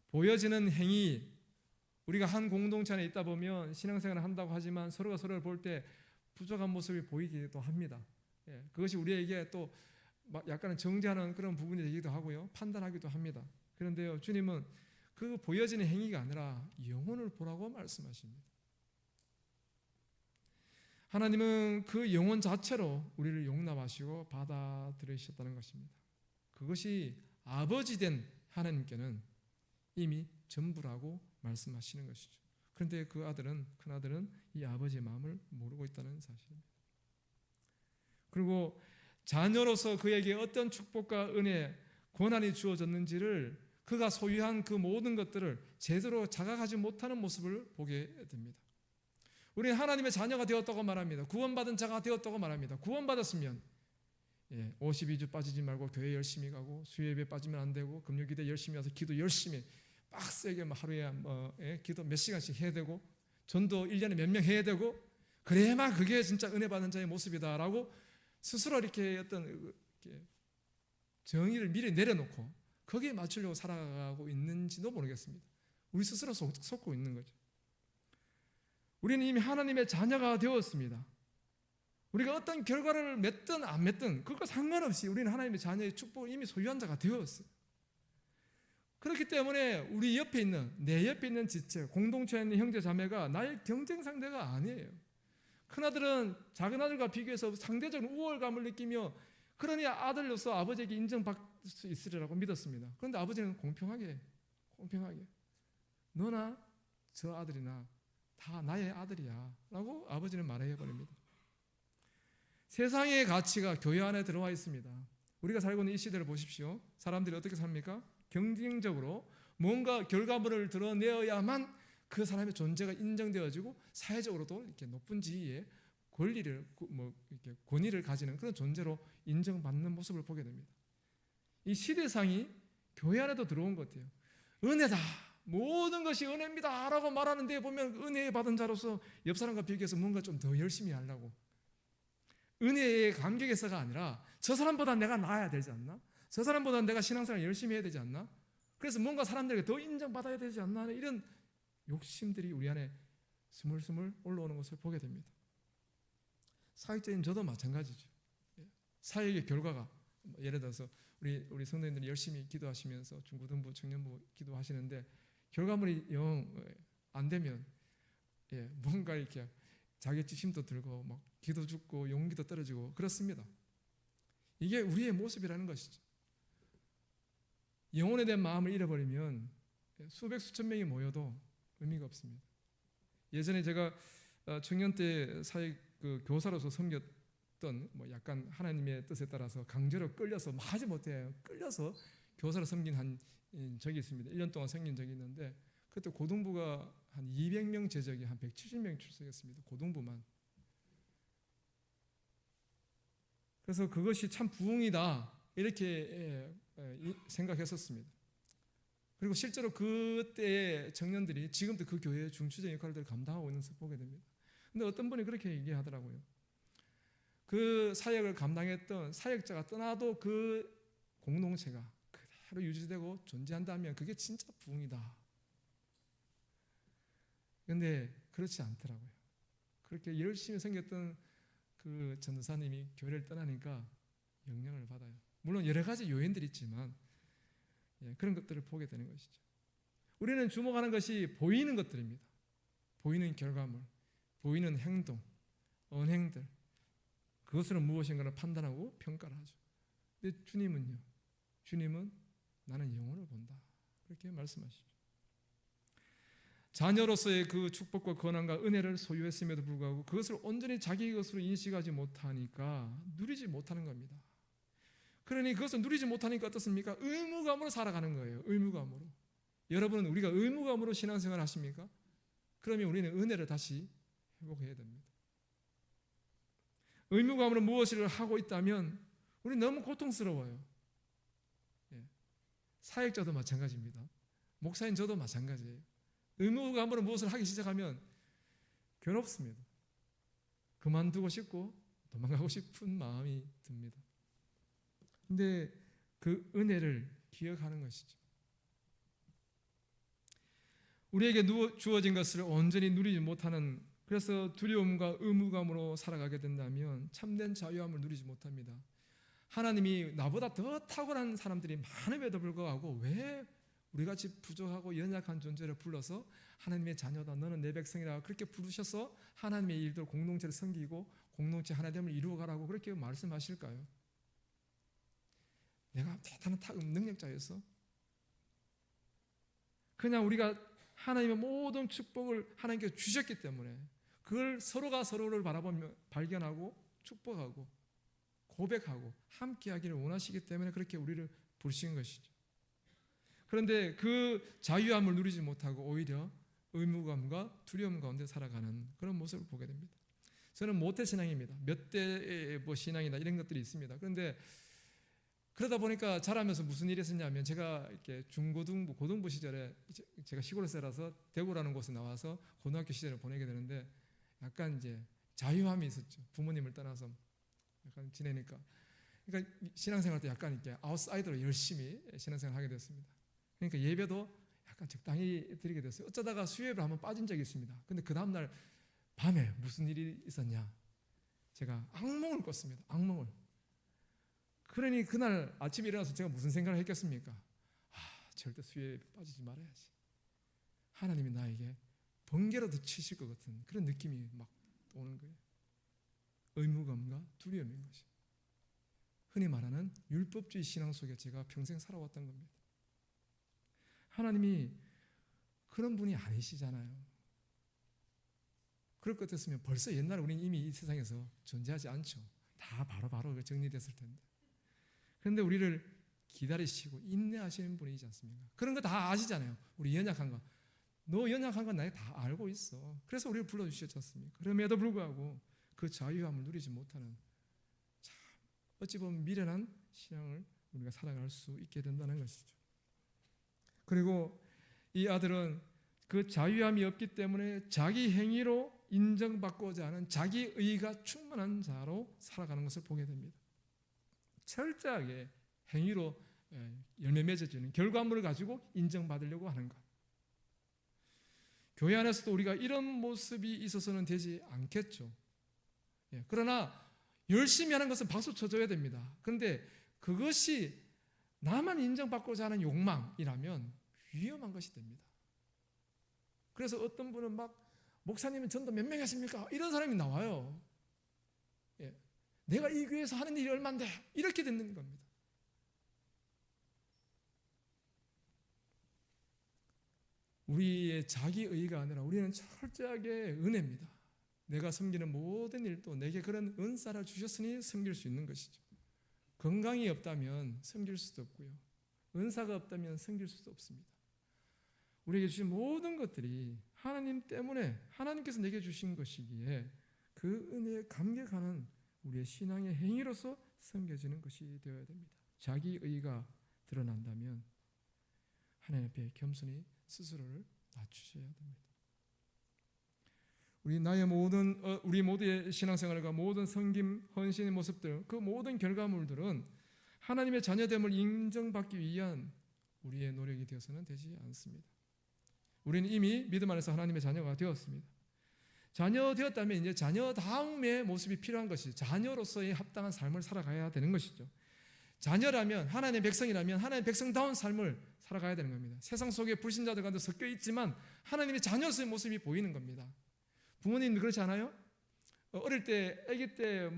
보여지는 행위, 우리가 한 공동체 안에 있다 보면 신앙생활을 한다고 하지만 서로가 서로를 볼 때 부족한 모습이 보이기도 합니다. 그것이 우리에게 또 약간은 정죄하는 그런 부분이 되기도 하고요, 판단하기도 합니다. 그런데요, 주님은 그 보여지는 행위가 아니라 영혼을 보라고 말씀하십니다. 하나님은 그 영혼 자체로 우리를 용납하시고 받아들이셨다는 것입니다. 그것이 아버지 된 하나님께는 이미 전부라고 말씀하시는 것이죠. 그런데 그 아들은, 큰아들은 이 아버지의 마음을 모르고 있다는 사실입니다. 그리고 자녀로서 그에게 어떤 축복과 은혜, 권한이 주어졌는지를 그가 소유한 그 모든 것들을 제대로 자각하지 못하는 모습을 보게 됩니다. 우리는 하나님의 자녀가 되었다고 말합니다. 구원받은 자가 되었다고 말합니다. 구원받았으면 52주 빠지지 말고 교회 열심히 가고 수요예배 빠지면 안 되고 금요기도에 열심히 와서 기도 열심히 빡세게 하루에 기도 몇 시간씩 해야 되고 전도 1년에 몇 명 해야 되고 그래야만 그게 진짜 은혜 받는 자의 모습이다라고 스스로 이렇게 어떤 정의를 미리 내려놓고 거기에 맞추려고 살아가고 있는지도 모르겠습니다. 우리 스스로 속고 있는 거죠. 우리는 이미 하나님의 자녀가 되었습니다. 우리가 어떤 결과를 맺든 안 맺든 그것과 상관없이 우리는 하나님의 자녀의 축복을 이미 소유한 자가 되었어요. 그렇기 때문에 우리 옆에 있는, 내 옆에 있는 지체, 공동체에 있는 형제 자매가 나의 경쟁 상대가 아니에요. 큰아들은 작은아들과 비교해서 상대적인 우월감을 느끼며 그러니 아들로서 아버지에게 인정받을 수 있으리라고 믿었습니다. 그런데 아버지는 공평하게 너나 저 아들이나 다 나의 아들이야 라고 아버지는 말해버립니다. 세상의 가치가 교회 안에 들어와 있습니다. 우리가 살고 있는 이 시대를 보십시오. 사람들이 어떻게 삽니까? 경쟁적으로 뭔가 결과물을 드러내어야만 그 사람의 존재가 인정되어지고 사회적으로도 이렇게 높은 지위에 권리를 이렇게 권위를 가지는 그런 존재로 인정받는 모습을 보게 됩니다. 이 시대상이 교회 안에도 들어온 것 같아요. 은혜다, 모든 것이 은혜입니다라고 말하는 데 보면 은혜 받은 자로서 옆 사람과 비교해서 뭔가 좀 더 열심히 하려고, 은혜의 감격에서가 아니라 저 사람보다 내가 나아야 되지 않나? 저 사람보다 내가 신앙생활 열심히 해야 되지 않나? 그래서 뭔가 사람들에게 더 인정받아야 되지 않나? 이런 욕심들이 우리 안에 스물스물 올라오는 것을 보게 됩니다. 사역자인 저도 마찬가지죠. 사역의 결과가, 예를 들어서 우리 성도님들이 열심히 기도하시면서 중고등부, 청년부 기도하시는데 결과물이 영 안 되면 뭔가 이렇게 자격지심도 들고 막 기도 죽고 용기도 떨어지고 그렇습니다. 이게 우리의 모습이라는 것이죠. 영혼에 대한 마음을 잃어버리면 수백 수천 명이 모여도 의미가 없습니다. 예전에 제가 청년 때 사역 교사로서 섬겼던 약간 하나님의 뜻에 따라서 강제로 끌려서 하지 못해요. 끌려서 교사로 섬긴 한 적이 있습니다. 1년 동안 섬긴 적이 있는데 그때 고등부가 한 200명 제적이 한 170명 출석했습니다. 고등부만. 그래서 그것이 참 부흥이다 이렇게 생각했었습니다. 그리고 실제로 그때의 청년들이 지금도 그 교회의 중추적인 역할들을 감당하고 있는 것을 보게 됩니다. 근데 어떤 분이 그렇게 얘기하더라고요. 그 사역을 감당했던 사역자가 떠나도 그 공동체가 그대로 유지되고 존재한다면 그게 진짜 부흥이다. 그런데 그렇지 않더라고요. 그렇게 열심히 섬겼던 그 전도사님이 교회를 떠나니까 영향을 받아요. 물론 여러 가지 요인들이 있지만 그런 것들을 보게 되는 것이죠. 우리는 주목하는 것이 보이는 것들입니다. 보이는 결과물, 보이는 행동, 언행들, 그것으로 무엇인가를 판단하고 평가를 하죠. 근데 주님은요, 주님은 나는 영혼을 본다 그렇게 말씀하시죠. 자녀로서의 그 축복과 권한과 은혜를 소유했음에도 불구하고 그것을 온전히 자기 것으로 인식하지 못하니까 누리지 못하는 겁니다. 그러니 그것을 누리지 못하니까 어떻습니까? 의무감으로 살아가는 거예요. 의무감으로. 여러분은 우리가 의무감으로 신앙생활 하십니까? 그러면 우리는 은혜를 다시 회복해야 됩니다. 의무감으로 무엇을 하고 있다면 우리 너무 고통스러워요. 사역자도 마찬가지입니다. 목사인 저도 마찬가지예요. 의무감으로 무엇을 하기 시작하면 괴롭습니다. 그만두고 싶고 도망가고 싶은 마음이 듭니다. 근데 그 은혜를 기억하는 것이죠. 우리에게 주어진 것을 온전히 누리지 못하는, 그래서 두려움과 의무감으로 살아가게 된다면 참된 자유함을 누리지 못합니다. 하나님이 나보다 더 탁월한 사람들이 많음에도 불구하고 왜 우리같이 부족하고 연약한 존재를 불러서 하나님의 자녀다, 너는 내 백성이라 그렇게 부르셔서 하나님의 일들 공동체를 섬기고 공동체 하나됨을 이루어가라고 그렇게 말씀하실까요? 내가 대단한 능력자였어? 그냥 우리가 하나님의 모든 축복을 하나님께서 주셨기 때문에 그걸 서로가 서로를 바라보며 발견하고 축복하고 고백하고 함께하기를 원하시기 때문에 그렇게 우리를 부르신 것이죠. 그런데 그 자유함을 누리지 못하고 오히려 의무감과 두려움 가운데 살아가는 그런 모습을 보게 됩니다. 저는 모태신앙입니다. 몇 대 신앙이나 이런 것들이 있습니다. 그런데 그러다 보니까 자라면서 무슨 일이 있었냐면 제가 이렇게 중고등부, 고등부 시절에 제가 시골에 살아서 대구라는 곳에 나와서 고등학교 시절을 보내게 되는데 약간 이제 자유함이 있었죠. 부모님을 떠나서 약간 지내니까. 그러니까 신앙생활 때 약간 이렇게 아웃사이더로 열심히 신앙생활을 하게 됐습니다. 그러니까 예배도 약간 적당히 드리게 됐어요. 어쩌다가 수요일에 한번 빠진 적이 있습니다. 근데 그 다음날 밤에 무슨 일이 있었냐? 제가 악몽을 꿨습니다. 악몽을. 그러니 그날 아침에 일어나서 제가 무슨 생각을 했겠습니까? 절대 수혜에 빠지지 말아야지. 하나님이 나에게 번개라도 치실 것 같은 그런 느낌이 막 오는 거예요. 의무감과 두려움인 것이. 흔히 말하는 율법주의 신앙 속에 제가 평생 살아왔던 겁니다. 하나님이 그런 분이 아니시잖아요. 그럴 것 같았으면 벌써 옛날에 우리는 이미 이 세상에서 존재하지 않죠. 다 바로바로 정리됐을 텐데. 그런데 우리를 기다리시고 인내하시는 분이지 않습니까? 그런 거 다 아시잖아요. 우리 연약한 거. 너 연약한 건 내가 다 알고 있어. 그래서 우리를 불러주셨지 않습니까? 그럼에도 불구하고 그 자유함을 누리지 못하는 참 어찌 보면 미련한 신앙을 우리가 살아갈 수 있게 된다는 것이죠. 그리고 이 아들은 그 자유함이 없기 때문에 자기 행위로 인정받고자 하는 자기 의가 충만한 자로 살아가는 것을 보게 됩니다. 철저하게 행위로 열매 맺어지는 결과물을 가지고 인정받으려고 하는 것. 교회 안에서도 우리가 이런 모습이 있어서는 되지 않겠죠. 그러나 열심히 하는 것은 박수 쳐줘야 됩니다. 그런데 그것이 나만 인정받고자 하는 욕망이라면 위험한 것이 됩니다. 그래서 어떤 분은 막 목사님은 전도 몇 명 했습니까? 이런 사람이 나와요. 내가 이 교회에서 하는 일이 얼만데 이렇게 듣는 겁니다. 우리의 자기의가 아니라 우리는 철저하게 은혜입니다. 내가 섬기는 모든 일도 내게 그런 은사를 주셨으니 섬길 수 있는 것이죠. 건강이 없다면 섬길 수도 없고요. 은사가 없다면 섬길 수도 없습니다. 우리에게 주신 모든 것들이 하나님 때문에 하나님께서 내게 주신 것이기에 그 은혜에 감격하는 우리의 신앙의 행위로서 섬겨지는 것이 되어야 됩니다. 자기의가 드러난다면 하나님 앞에 겸손히 스스로를 낮추셔야 됩니다. 우리 모두의 신앙생활과 모든 섬김, 헌신의 모습들, 그 모든 결과물들은 하나님의 자녀됨을 인정받기 위한 우리의 노력이 되어서는 되지 않습니다. 우리는 이미 믿음 안에서 하나님의 자녀가 되었습니다. 자녀 되었다면 이제 자녀다움의 모습이 필요한 것이죠. 자녀로서의 합당한 삶을 살아가야 되는 것이죠. 자녀라면, 하나님의 백성이라면 하나님의 백성다운 삶을 살아가야 되는 겁니다. 세상 속에 불신자들 가운데 섞여 있지만 하나님의 자녀로서의 모습이 보이는 겁니다. 부모님도 그렇지 않아요? 어릴 때, 아기 때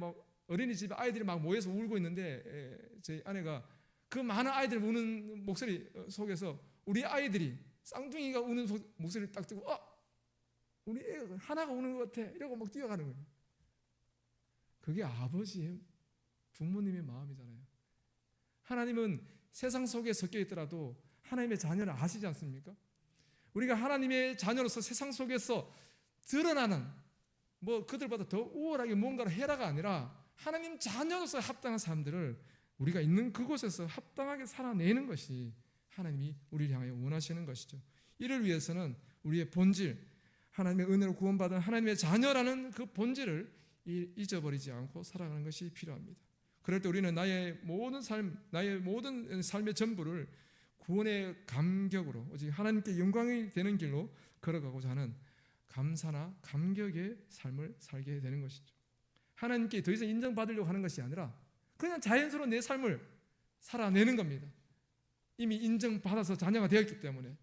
어린이집에 아이들이 막 모여서 울고 있는데 저희 아내가 그 많은 아이들 우는 목소리 속에서 우리 아이들이 쌍둥이가 우는 목소리를 딱 듣고 우리 애가 하나가 우는 것 같아 이러고 막 뛰어가는 거예요. 그게 아버지의 부모님의 마음이잖아요. 하나님은 세상 속에 섞여 있더라도 하나님의 자녀를 아시지 않습니까? 우리가 하나님의 자녀로서 세상 속에서 드러나는 그들보다 더 우월하게 뭔가를 해라가 아니라 하나님 자녀로서 합당한 사람들을 우리가 있는 그곳에서 합당하게 살아내는 것이 하나님이 우리를 향하여 원하시는 것이죠. 이를 위해서는 우리의 본질, 하나님의 은혜로 구원받은 하나님의 자녀라는 그 본질을 잊어버리지 않고 살아가는 것이 필요합니다. 그럴 때 우리는 나의 모든 삶의 전부를 구원의 감격으로 오직 하나님께 영광이 되는 길로 걸어가고자 하는 감사나 감격의 삶을 살게 되는 것이죠. 하나님께 더 이상 인정받으려고 하는 것이 아니라 그냥 자연스러운 내 삶을 살아내는 겁니다. 이미 인정받아서 자녀가 되었기 때문에.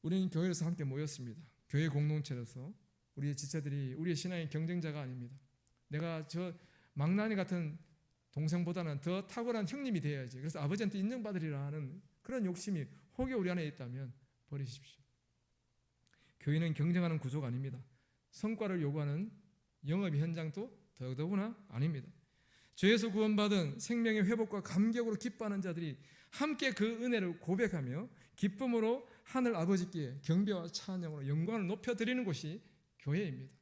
우리는 교회에서 함께 모였습니다. 교회 공동체로서 우리의 지체들이 우리의 신앙의 경쟁자가 아닙니다. 내가 저 망나니 같은 동생보다는 더 탁월한 형님이 되어야지. 그래서 아버지한테 인정받으리라 하는 그런 욕심이 혹여 우리 안에 있다면 버리십시오. 교회는 경쟁하는 구조가 아닙니다. 성과를 요구하는 영업의 현장도 더더구나 아닙니다. 죄에서 구원받은 생명의 회복과 감격으로 기뻐하는 자들이 함께 그 은혜를 고백하며 기쁨으로 하늘 아버지께 경배와 찬양으로 영광을 높여드리는 곳이 교회입니다.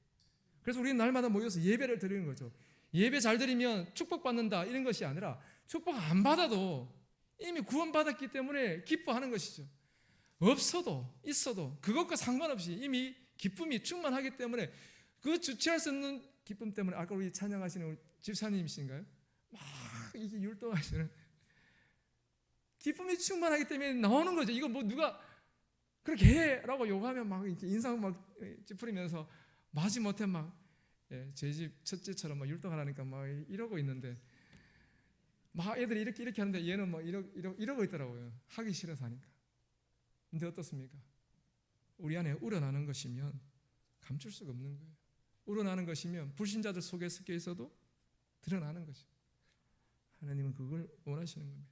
그래서 우리는 날마다 모여서 예배를 드리는 거죠. 예배 잘 드리면 축복받는다 이런 것이 아니라 축복 안 받아도 이미 구원받았기 때문에 기뻐하는 것이죠. 없어도 있어도 그것과 상관없이 이미 기쁨이 충만하기 때문에 그 주체할 수 없는 기쁨 때문에 아까 우리 찬양하시는 우리 집사님이신가요? 막 이게 율동하시는 기쁨이 충만하기 때문에 나오는 거죠. 이거 누가 그렇게 해라고 요구하면 막 이렇게 인상 막 찌푸리면서 마지못해 막 제 집 첫째처럼 막 율동하라니까 막 이러고 있는데 막 애들이 이렇게 하는데 얘는 뭐 이러고 있더라고요. 하기 싫어서 하니까. 근데 어떻습니까? 우리 안에 우러나는 것이면 감출 수가 없는 거예요. 우러나는 것이면 불신자들 속에 섞여 있어도 드러나는 것이죠. 하나님은 그걸 원하시는 겁니다.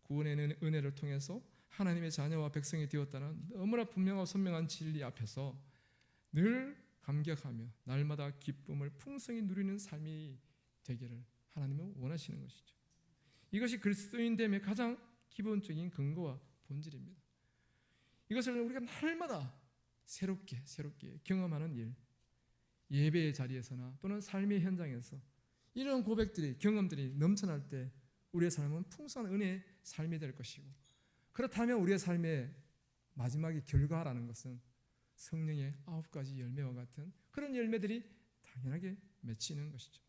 구원의 은혜를 통해서 하나님의 자녀와 백성이 되었다는 너무나 분명하고 선명한 진리 앞에서 늘 감격하며 날마다 기쁨을 풍성히 누리는 삶이 되기를 하나님은 원하시는 것이죠. 이것이 그리스도인됨의 가장 기본적인 근거와 본질입니다. 이것을 우리가 날마다 새롭게 경험하는 일, 예배의 자리에서나 또는 삶의 현장에서 이런 고백들이, 경험들이 넘쳐날 때 우리의 삶은 풍성한 은혜의 삶이 될 것이고, 그렇다면 우리의 삶의 마지막의 결과라는 것은 성령의 9가지 열매와 같은 그런 열매들이 당연하게 맺히는 것이죠.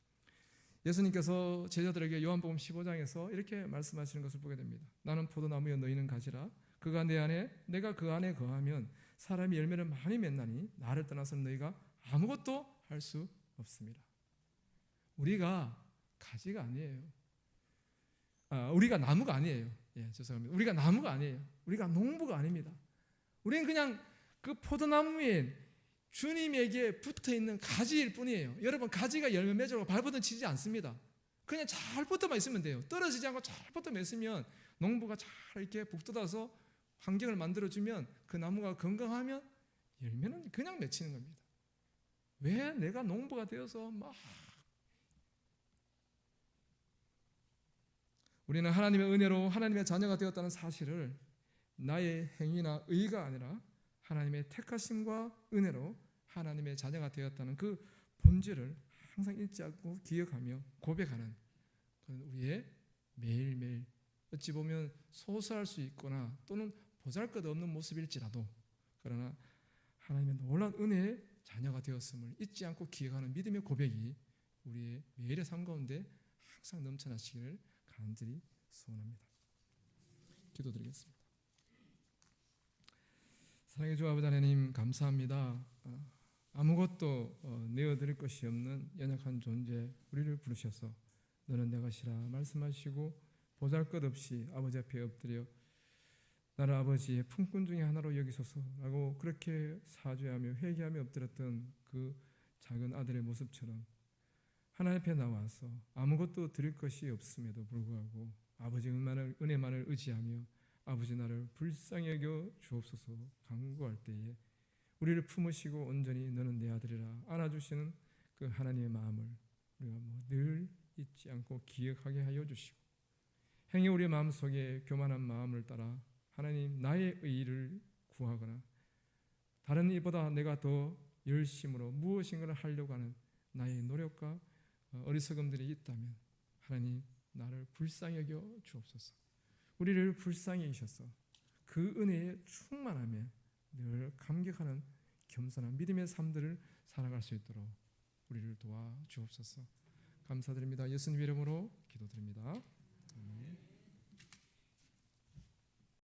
예수님께서 제자들에게 요한복음 15장에서 이렇게 말씀하시는 것을 보게 됩니다. 나는 포도나무여 너희는 가지라. 그가 내 안에 내가 그 안에 거하면 사람이 열매를 많이 맺나니 나를 떠나서는 너희가 아무것도 할 수 없습니다. 우리가 가지가 아니에요. 우리가 나무가 아니에요. 죄송합니다. 우리가 나무가 아니에요. 우리가 농부가 아닙니다. 우리는 그냥 그 포도나무에 주님에게 붙어있는 가지일 뿐이에요. 여러분, 가지가 열매 맺으라고 발버둥 치지 않습니다. 그냥 잘 붙어만 있으면 돼요. 떨어지지 않고 잘 붙어만 있으면 농부가 잘 이렇게 북돋아서 환경을 만들어주면 그 나무가 건강하면 열매는 그냥 맺히는 겁니다. 왜 내가 농부가 되어서 막 우리는 하나님의 은혜로 하나님의 자녀가 되었다는 사실을 나의 행위나 의가 아니라 하나님의 택하심과 은혜로 하나님의 자녀가 되었다는 그 본질을 항상 잊지 않고 기억하며 고백하는 그런 우리의 매일매일 어찌 보면 소소할 수 있거나 또는 보잘것없는 모습일지라도 그러나 하나님의 놀라운 은혜의 자녀가 되었음을 잊지 않고 기억하는 믿음의 고백이 우리의 매일의 삶 가운데 항상 넘쳐나시기를 간절히 소원합니다. 기도드리겠습니다. 사랑의 주 아버지 하나님, 감사합니다. 아무것도 내어드릴 것이 없는 연약한 존재 우리를 부르셔서 너는 내 것이라 말씀하시고 보잘것없이 아버지 앞에 엎드려 나를 아버지의 품꾼 중에 하나로 여기소서라고 그렇게 사죄하며 회개하며 엎드렸던 그 작은 아들의 모습처럼 하나님 앞에 나와서 아무것도 드릴 것이 없음에도 불구하고 아버지 은혜만을 의지하며 아버지 나를 불쌍히 여겨 주옵소서 간구할 때에 우리를 품으시고 온전히 너는 내 아들이라 안아주시는 그 하나님의 마음을 우리가 늘 잊지 않고 기억하게 하여 주시고 행여 우리의 마음속에 교만한 마음을 따라 하나님 나의 의를 구하거나 다른 이보다 내가 더 열심으로 무엇인가를 하려고 하는 나의 노력과 어리석음들이 있다면 하나님 나를 불쌍히 여겨 주옵소서. 우리를 불쌍히 여기셔서 그 은혜에 충만하며 늘 감격하는 겸손한 믿음의 삶들을 살아갈 수 있도록 우리를 도와 주옵소서. 감사드립니다. 예수님 이름으로 기도드립니다. 아멘.